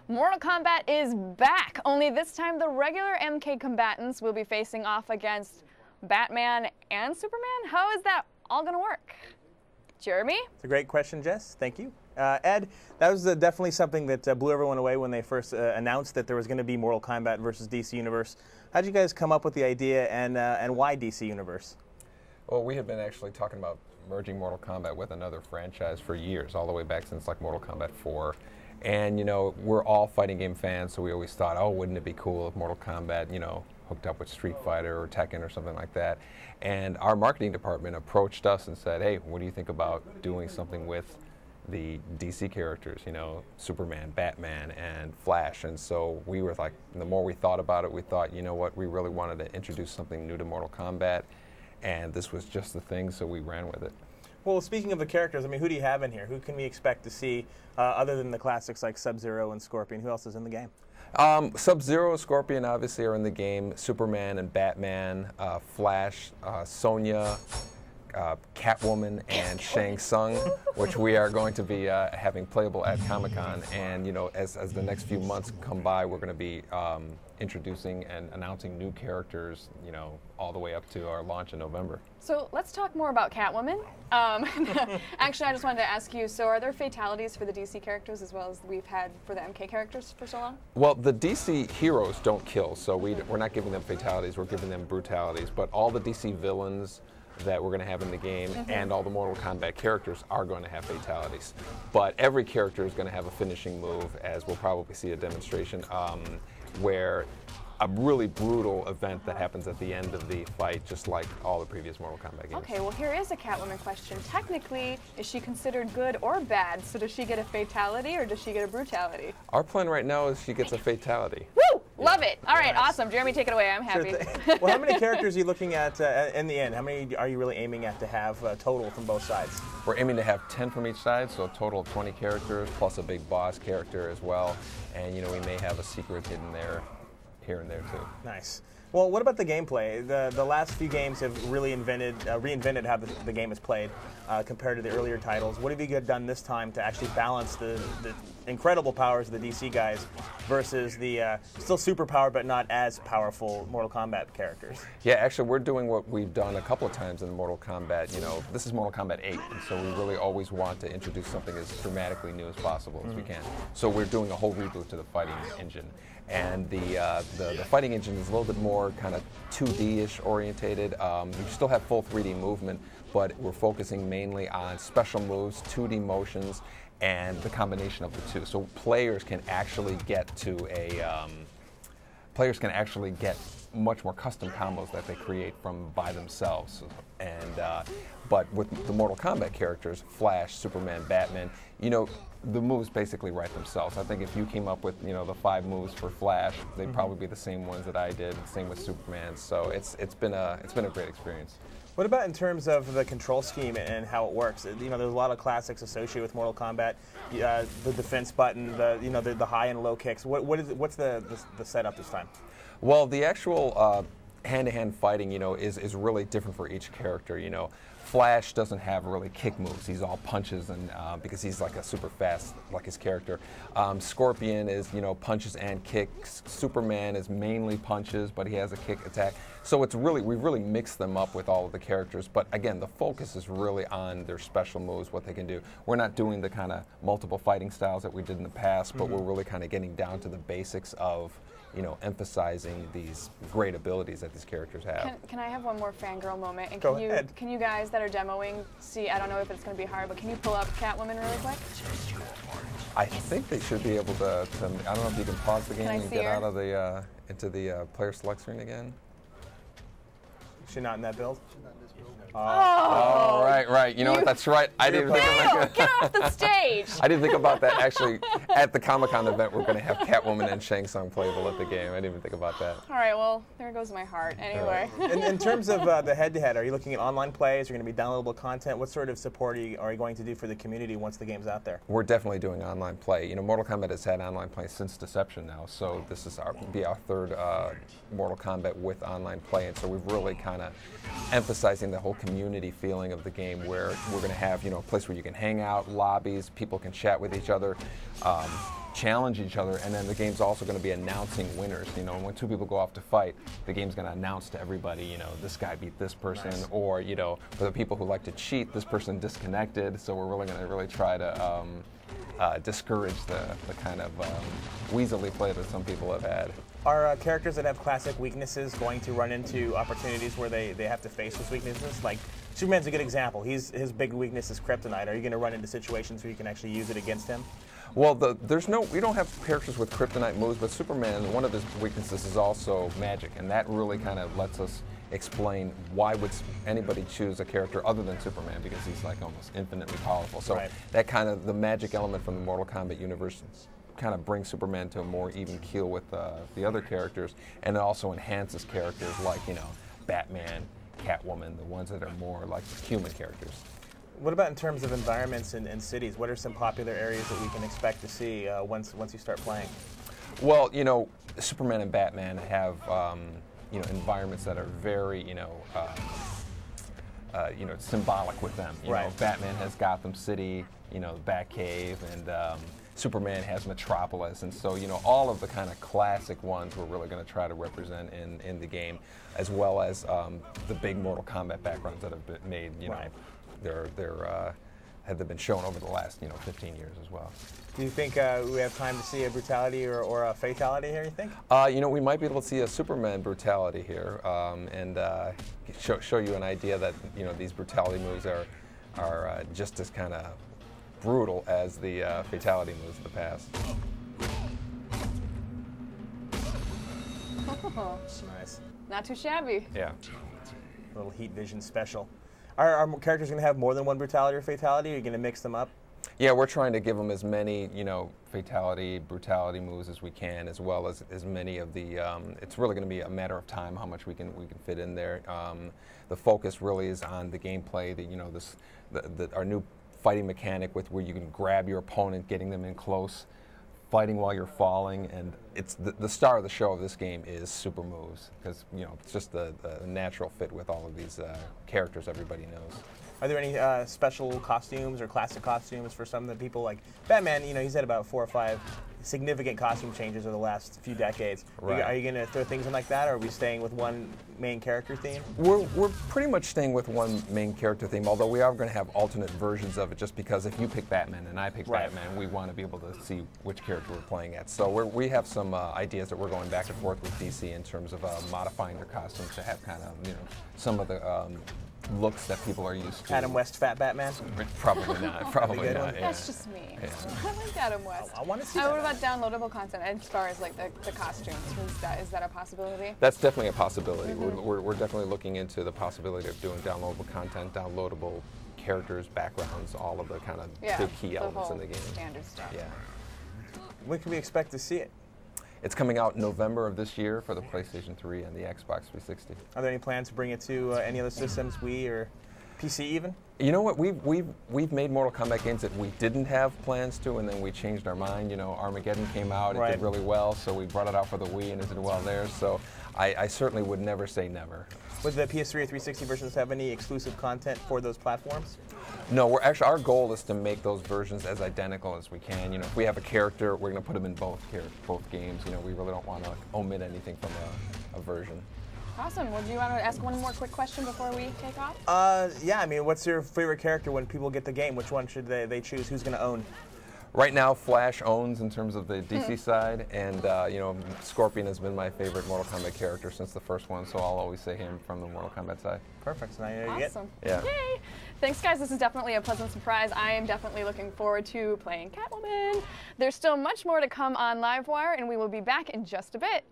Mortal Kombat is back, only this time the regular MK combatants will be facing off against Batman and Superman. How is that all going to work? Jeremy? It's a great question, Jess. Thank you. Ed, that was definitely something that blew everyone away when they first announced that there was going to be Mortal Kombat versus DC Universe. How did you guys come up with the idea, and why DC Universe? Well, we had been actually talking about merging Mortal Kombat with another franchise for years, all the way back since like Mortal Kombat 4. And, you know, we're all fighting game fans, so we always thought, oh, wouldn't it be cool if Mortal Kombat, you know, hooked up with Street Fighter or Tekken or something like that. And our marketing department approached us and said, hey, what do you think about doing something with the DC characters, you know, Superman, Batman, and Flash? And so we were like, the more we thought about it, we thought, you know what, we really wanted to introduce something new to Mortal Kombat, and this was just the thing, so we ran with it. Well, speaking of the characters, I mean, who do you have in here? Who can we expect to see other than the classics like Sub-Zero and Scorpion? Who else is in the game? Sub-Zero, Scorpion obviously are in the game. Superman and Batman, Flash, Sonya, Catwoman, and Shang Tsung, which we are going to be having playable at Comic-Con. And you know, as the next few months come by, we're going to be introducing and announcing new characters, you know, all the way up to our launch in November. So let's talk more about Catwoman. Actually, I just wanted to ask you, so are there fatalities for the DC characters as well as we've had for the MK characters for so long? Well, the DC heroes don't kill, so we're not giving them fatalities, we're giving them brutalities. But all the DC villains that we're going to have in the game and all the Mortal Kombat characters are going to have fatalities. But every character is going to have a finishing move, as we'll probably see a demonstration, where a really brutal event that happens at the end of the fight, just like all the previous Mortal Kombat games. Okay, well here is a Catwoman question. Technically, is she considered good or bad? So does she get a fatality or does she get a brutality? Our plan right now is she gets a fatality. Woo! Love it! All right, awesome. Jeremy, take it away. I'm happy. Sure. Well, how many characters are you looking at in the end? How many are you really aiming at to have total from both sides? We're aiming to have 10 from each side, so a total of 20 characters, plus a big boss character as well. And, you know, we may have a secret hidden there, here and there, too. Nice. Well, what about the gameplay? The last few games have really reinvented how the game is played compared to the earlier titles. What have you done this time to actually balance the incredible powers of the DC guys versus the still super powered but not as powerful Mortal Kombat characters? Yeah, actually, we're doing what we've done a couple of times in Mortal Kombat. You know, this is Mortal Kombat 8, and so we really always want to introduce something as dramatically new as possible as we can. So we're doing a whole reboot to the fighting engine. And the fighting engine is a little bit more kind of 2D-ish orientated. We still have full 3D movement, but we're focusing mainly on special moves, 2D motions, and the combination of the two. So players can actually get much more custom combos that they create by themselves. And but with the Mortal Kombat characters, Flash, Superman, Batman, you know, the moves basically write themselves. I think if you came up with, you know, the 5 moves for Flash, they'd probably be the same ones that I did. Same with Superman. So it's been a great experience. What about in terms of the control scheme and how it works? You know, there's a lot of classics associated with Mortal Kombat. The defense button, the high and low kicks. What's the setup this time? Well, the actual hand-to-hand fighting, you know, is really different for each character. You know, Flash doesn't have really kick moves. He's all punches, and because he's like a super fast, like his character. Scorpion is, you know, punches and kicks. Superman is mainly punches, but he has a kick attack. So it's really, we've really mixed them up with all of the characters. But again, the focus is really on their special moves, what they can do. We're not doing the kind of multiple fighting styles that we did in the past, but we're really kind of getting down to the basics of, you know, emphasizing these great abilities that these characters have. Can I have one more fangirl moment? And Go ahead. Can you guys that are demoing see, I don't know if it's going to be hard, but can you pull up Catwoman really quick? I think they should be able to I don't know if you can pause the game and get her? out of the, into the player select screen again. Is she not in that build? Oh, right. You know what? That's right. I didn't think of Get off the stage! I didn't think about that. Actually, at the Comic-Con event, we're going to have Catwoman and Shang Tsung playable at the game. I didn't even think about that. All right, well, there goes my heart. Anyway. In terms of the head-to-head, are you looking at online plays? Are you going to be downloadable content? What sort of support are you going to do for the community once the game's out there? We're definitely doing online play. You know, Mortal Kombat has had online play since Deception now, so this is our 3rd Mortal Kombat with online play, and so we've really kind of emphasizing the whole community feeling of the game where we're going to have, you know, a place where you can hang out, lobbies, people can chat with each other, challenge each other, and then the game's also going to be announcing winners. You know, when two people go off to fight, the game's going to announce to everybody, you know, this guy beat this person, Nice. or, you know, for the people who like to cheat, this person disconnected. So we're really going to try to discourage the kind of weaselly play that some people have had. Are characters that have classic weaknesses going to run into opportunities where they have to face those weaknesses? Like, Superman's a good example. His big weakness is kryptonite. Are you going to run into situations where you can actually use it against him? Well, we don't have characters with kryptonite moves, but Superman, one of his weaknesses is also magic, and that really kind of lets us explain why would anybody choose a character other than Superman, because he's like almost infinitely powerful. So Right. that kind of, the magic element from the Mortal Kombat universe kind of brings Superman to a more even keel with the other characters, and it also enhances characters like, you know, Batman, Catwoman, the ones that are more like human characters. What about in terms of environments and cities? What are some popular areas that we can expect to see once you start playing? Well, you know, Superman and Batman have you know, environments that are very, you know, symbolic with them. You know, Right. Batman has Gotham City, you know, the Batcave, and Superman has Metropolis, and so, you know, all of the kind of classic ones we're really going to try to represent in the game, as well as the big Mortal Kombat backgrounds that have been made. You Right. know, have been shown over the last, you know, 15 years as well. Do you think we have time to see a brutality or a fatality here, you think? You know, we might be able to see a Superman brutality here, and show you an idea that, you know, these brutality moves are just as kind of brutal as the fatality moves of the past. Nice. Not too shabby. Yeah. Little heat vision special. Are characters going to have more than one brutality or fatality? Or are you going to mix them up? Yeah, we're trying to give them as many, you know, fatality, brutality moves as we can, as well as many of the. It's really going to be a matter of time how much we can fit in there. The focus really is on the gameplay. You know, our new fighting mechanic with where you can grab your opponent, getting them in close, fighting while you're falling, and it's the star of the show of this game is super moves, because, you know, it's just the natural fit with all of these characters everybody knows. Are there any special costumes or classic costumes for some of the people? Like Batman, you know, he's had about 4 or 5 significant costume changes over the last few decades. Right. Are you going to throw things in like that, or are we staying with one main character theme? We're pretty much staying with one main character theme, although we are going to have alternate versions of it, just because if you pick Batman and I pick Right. Batman, we want to be able to see which character we're playing at. So we have some ideas that we're going back and forth with DC in terms of modifying their costumes to have kind of, you know, some of the looks that people are used to. Adam West, Fat Batman? Probably not. Probably good not. one. Yeah. That's just me. Yeah. I like Adam West. I want to see What that. about downloadable content as far as like the costumes? Is that a possibility? That's definitely a possibility. We're definitely looking into the possibility of doing downloadable content, downloadable characters, backgrounds, all of the kind of big key elements whole in the game. standard stuff. Yeah. When can we expect to see it? It's coming out in November of this year for the PlayStation 3 and the Xbox 360. Are there any plans to bring it to any other systems, Wii or PC even? You know what? We've made Mortal Kombat games that we didn't have plans to, and then we changed our mind. You know, Armageddon came out, it Right. did really well, so we brought it out for the Wii, and it did well there. So I certainly would never say never. Would the PS3 or 360 versions have any exclusive content for those platforms? No, our goal is to make those versions as identical as we can. You know, if we have a character, we're going to put them in both games. You know, we really don't want to omit anything from a version. Awesome. Well, do you want to ask one more quick question before we take off? Yeah, I mean, what's your favorite character when people get the game? Which one should they choose? Who's going to own? Right now, Flash owns in terms of the DC side, and you know, Scorpion has been my favorite Mortal Kombat character since the first one, so I'll always say him from the Mortal Kombat side. Perfect. So now you know you get. Awesome. Yeah. Yay! Thanks, guys. This is definitely a pleasant surprise. I am definitely looking forward to playing Catwoman. There's still much more to come on Livewire, and we will be back in just a bit.